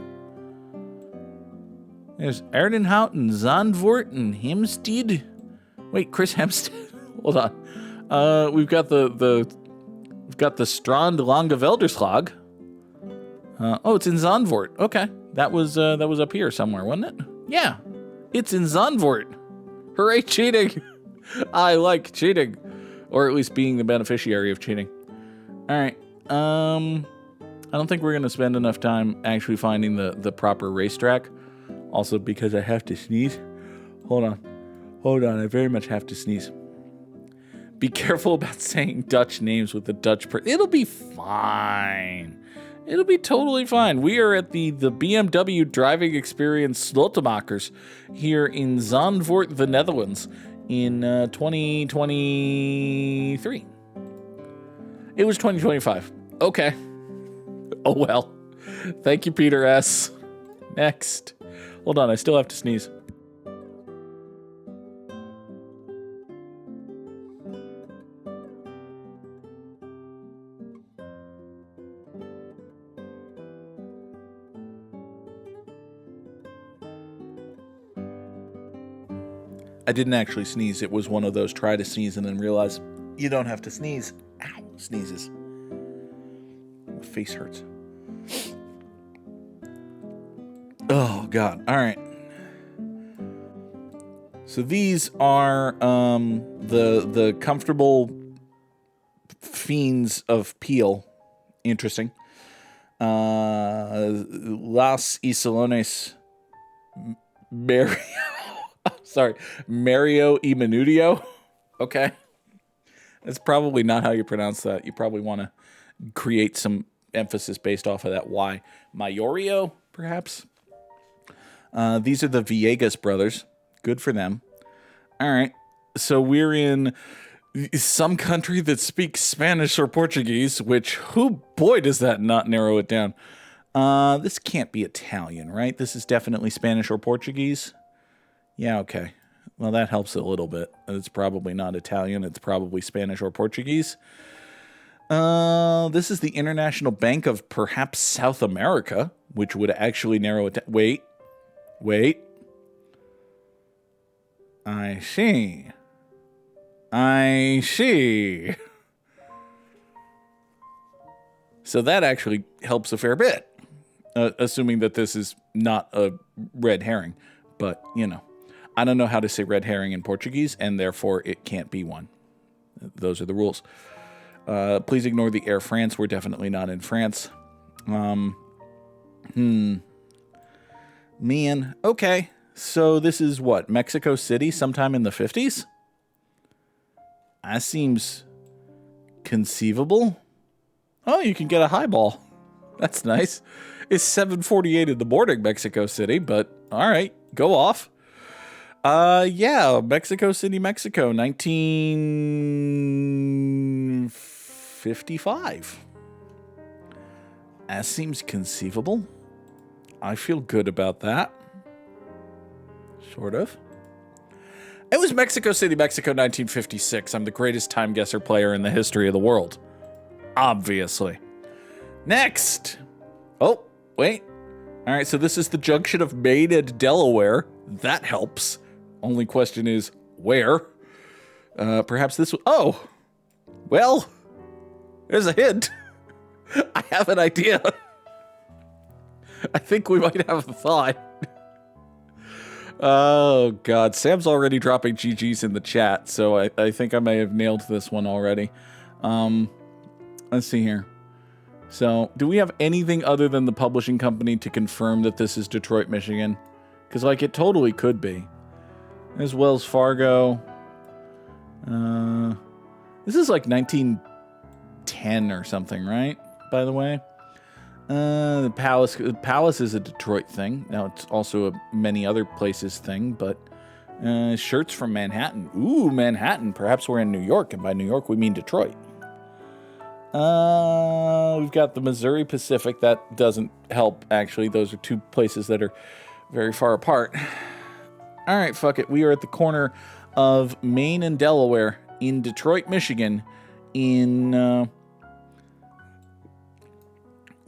There's Erdenhout and Zandvoort and Hempstead. Wait, Chris Hempstead? Hold on. We've got the Strand Langevelderslag. It's in Zandvoort. Okay, that was up here somewhere, wasn't it? Yeah, it's in Zandvoort. Hooray, cheating! I like cheating, or at least being the beneficiary of cheating. All right. I don't think we're gonna spend enough time actually finding the proper racetrack. Also, because I have to sneeze. Hold on. I very much have to sneeze. Be careful about saying Dutch names with the Dutch It'll be fine. It'll be totally fine. We are at the BMW driving experience Slotemakers here in Zandvoort, the Netherlands, in 2023. It was 2025. Okay. Oh, well. Thank you, Peter S. Next. Hold on, I still have to sneeze. I didn't actually sneeze. It was one of those try to sneeze and then realize you don't have to sneeze. Ow, sneezes. My face hurts. Oh, God. All right. So these are the comfortable fiends of Peel. Interesting. Las Isolones Mario. Sorry. Mario y Menudio. Okay. That's probably not how you pronounce that. You probably want to create some emphasis based off of that Y. Mayorio, perhaps? These are the Villegas brothers. Good for them. All right. So we're in some country that speaks Spanish or Portuguese, which, boy, does that not narrow it down. This can't be Italian, right? This is definitely Spanish or Portuguese. Yeah, okay. Well, that helps a little bit. It's probably not Italian. It's probably Spanish or Portuguese. This is the International Bank of perhaps South America, which would actually narrow it down. Wait. I see. So that actually helps a fair bit, assuming that this is not a red herring. But, I don't know how to say red herring in Portuguese, and therefore it can't be one. Those are the rules. Please ignore the Air France. We're definitely not in France. Man. Okay. So this is what? Mexico City sometime in the 50s? That seems conceivable. Oh, you can get a highball. That's nice. It's 7:48 in the morning, Mexico City, but all right, go off. Yeah, Mexico City, Mexico, 1955. That seems conceivable. I feel good about that. Sort of. It was Mexico City, Mexico, 1956. I'm the greatest time guesser player in the history of the world. Obviously. Next. Oh, wait. All right, so this is the junction of Maine and Delaware. That helps. Only question is, where? Perhaps this... Oh! Well, there's a hint. I have an idea. I think we might have a thought. Oh, God. Sam's already dropping GGs in the chat, so I think I may have nailed this one already. Let's see here. So, do we have anything other than the publishing company to confirm that this is Detroit, Michigan? Because, like, it totally could be. There's Wells Fargo. This is like 1910 or something, right? By the way. The Palace is a Detroit thing. Now, it's also a many other places thing, but shirts from Manhattan. Ooh, Manhattan. Perhaps we're in New York, and by New York, we mean Detroit. We've got the Missouri Pacific. That doesn't help, actually. Those are two places that are very far apart. All right, fuck it. We are at the corner of Maine and Delaware in Detroit, Michigan.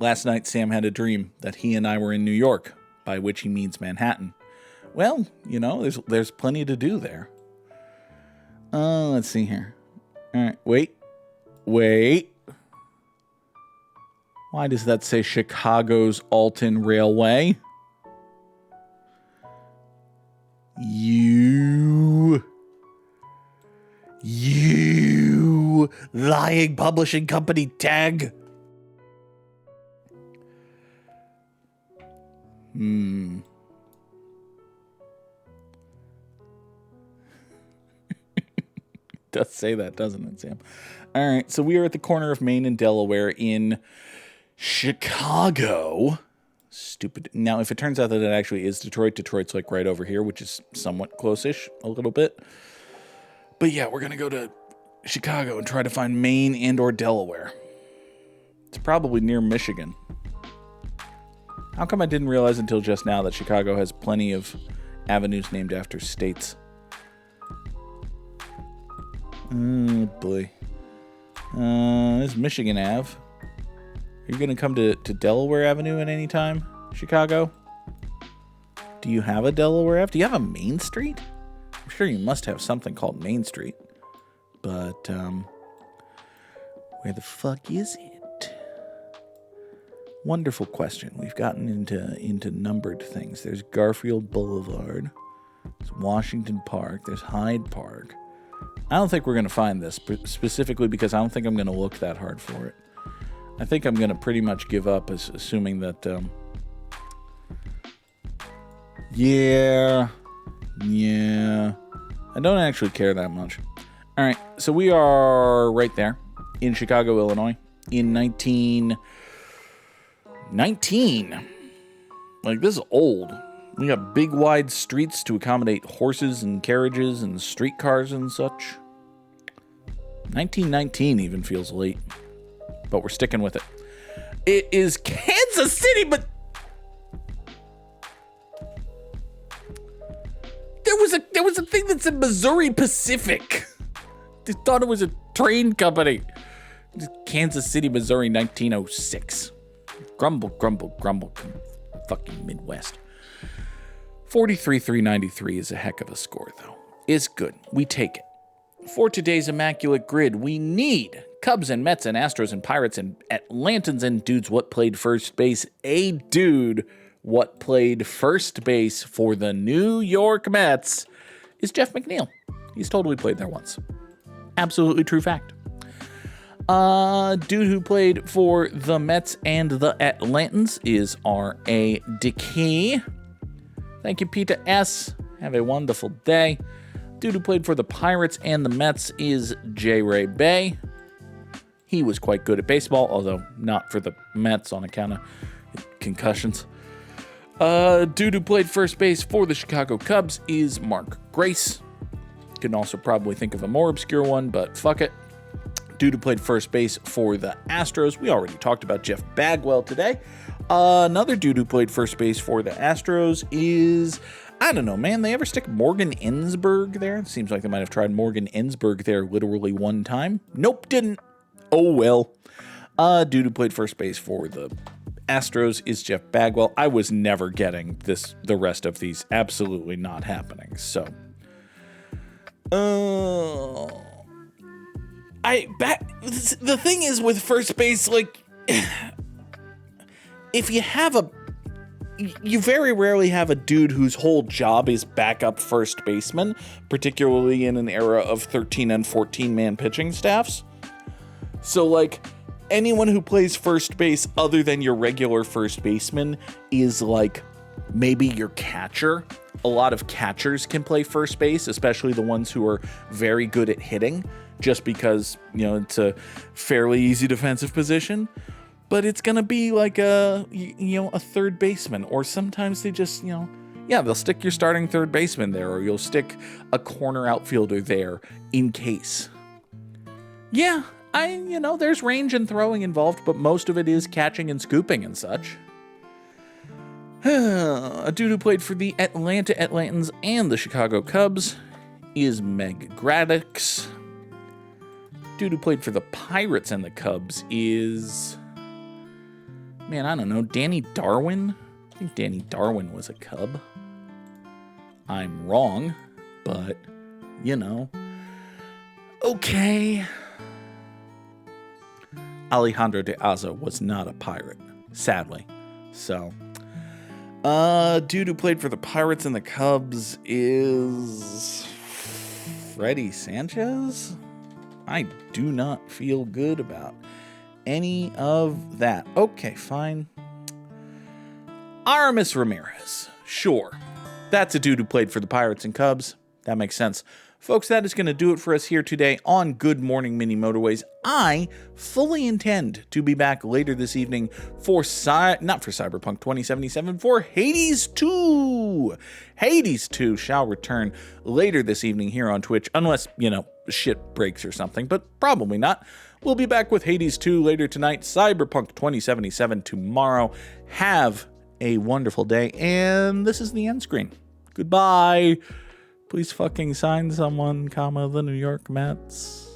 Last night, Sam had a dream that he and I were in New York, by which he means Manhattan. Well, you know, there's plenty to do there. Let's see here. All right, wait. Why does that say Chicago's Alton Railway? You lying publishing company tag. Does say that, doesn't it, Sam? All right, so we are at the corner of Maine and Delaware in Chicago. Stupid. Now, if it turns out that it actually is Detroit, Detroit's like right over here, which is somewhat close-ish, a little bit. But yeah, we're going to go to Chicago and try to find Maine and or Delaware. It's probably near Michigan. How come I didn't realize until just now that Chicago has plenty of avenues named after states? Oh, boy. This is Michigan Ave. Are you going to come to Delaware Avenue at any time, Chicago? Do you have a Delaware Ave? Do you have a Main Street? I'm sure you must have something called Main Street. But, where the fuck is it? Wonderful question. We've gotten into numbered things. There's Garfield Boulevard. There's Washington Park. There's Hyde Park. I don't think we're going to find this, specifically because I don't think I'm going to look that hard for it. I think I'm going to pretty much give up, assuming that, yeah, I don't actually care that much. All right, so we are right there in Chicago, Illinois, in 1919. Like, this is old. We got big, wide streets to accommodate horses and carriages and streetcars and such. 1919 even feels late, but we're sticking with it. It is Kansas City, but there was a thing that said Missouri Pacific. I thought it was a train company. Kansas City, Missouri, 1906. Grumble, grumble, grumble. Fucking Midwest. 43,393 is a heck of a score, though. It's good. We take it. For today's immaculate grid, we need Cubs and Mets and Astros and Pirates and Atlantans and dudes what played first base. A dude what played first base for the New York Mets. is Jeff McNeil. He's totally played there once. Absolutely true fact. Dude who played for the Mets and the Atlantans is R.A. Dickey. Thank you, Peter S. Have a wonderful day. Dude who played for the Pirates and the Mets is J. Ray Bay. He was quite good at baseball, although not for the Mets on account of concussions. Dude who played first base for the Chicago Cubs is Mark Grace. Can also probably think of a more obscure one, but fuck it. Dude who played first base for the Astros. We already talked about Jeff Bagwell today. Another dude who played first base for the Astros is, I don't know, man. They ever stick Morgan Ensberg there? It seems like they might have tried Morgan Ensberg there literally one time. Nope, didn't. Oh, well. Dude who played first base for the Astros is Jeff Bagwell. I was never getting the rest of these. Absolutely not happening. So, the thing is with first base, like, if you very rarely have a dude whose whole job is backup first baseman, particularly in an era of 13 and 14 man pitching staffs. So, like, anyone who plays first base other than your regular first baseman is, like, maybe your catcher. A lot of catchers can play first base, especially the ones who are very good at hitting, just because, it's a fairly easy defensive position. But it's going to be like a third baseman, or sometimes they just, they'll stick your starting third baseman there, or you'll stick a corner outfielder there in case. Yeah, there's range and throwing involved, but most of it is catching and scooping and such. A dude who played for the Atlanta Atlantans and the Chicago Cubs is Meg Graddix. Dude who played for the Pirates and the Cubs is, man, I don't know, Danny Darwin? I think Danny Darwin was a Cub. I'm wrong, but, okay. Alejandro de Aza was not a Pirate, sadly. So, dude who played for the Pirates and the Cubs is Freddie Sanchez? I do not feel good about any of that. Okay, fine. Aramis Ramirez. Sure. That's a dude who played for the Pirates and Cubs. That makes sense. Folks, that is going to do it for us here today on Good Morning Mini Motorways. I fully intend to be back later this evening for not for Cyberpunk 2077, for Hades 2. Hades 2 shall return later this evening here on Twitch, unless, shit breaks or something, but probably not. We'll be back with Hades 2 later tonight, Cyberpunk 2077 tomorrow. Have a wonderful day, and this is the end screen. Goodbye. Please fucking sign someone, the New York Mets.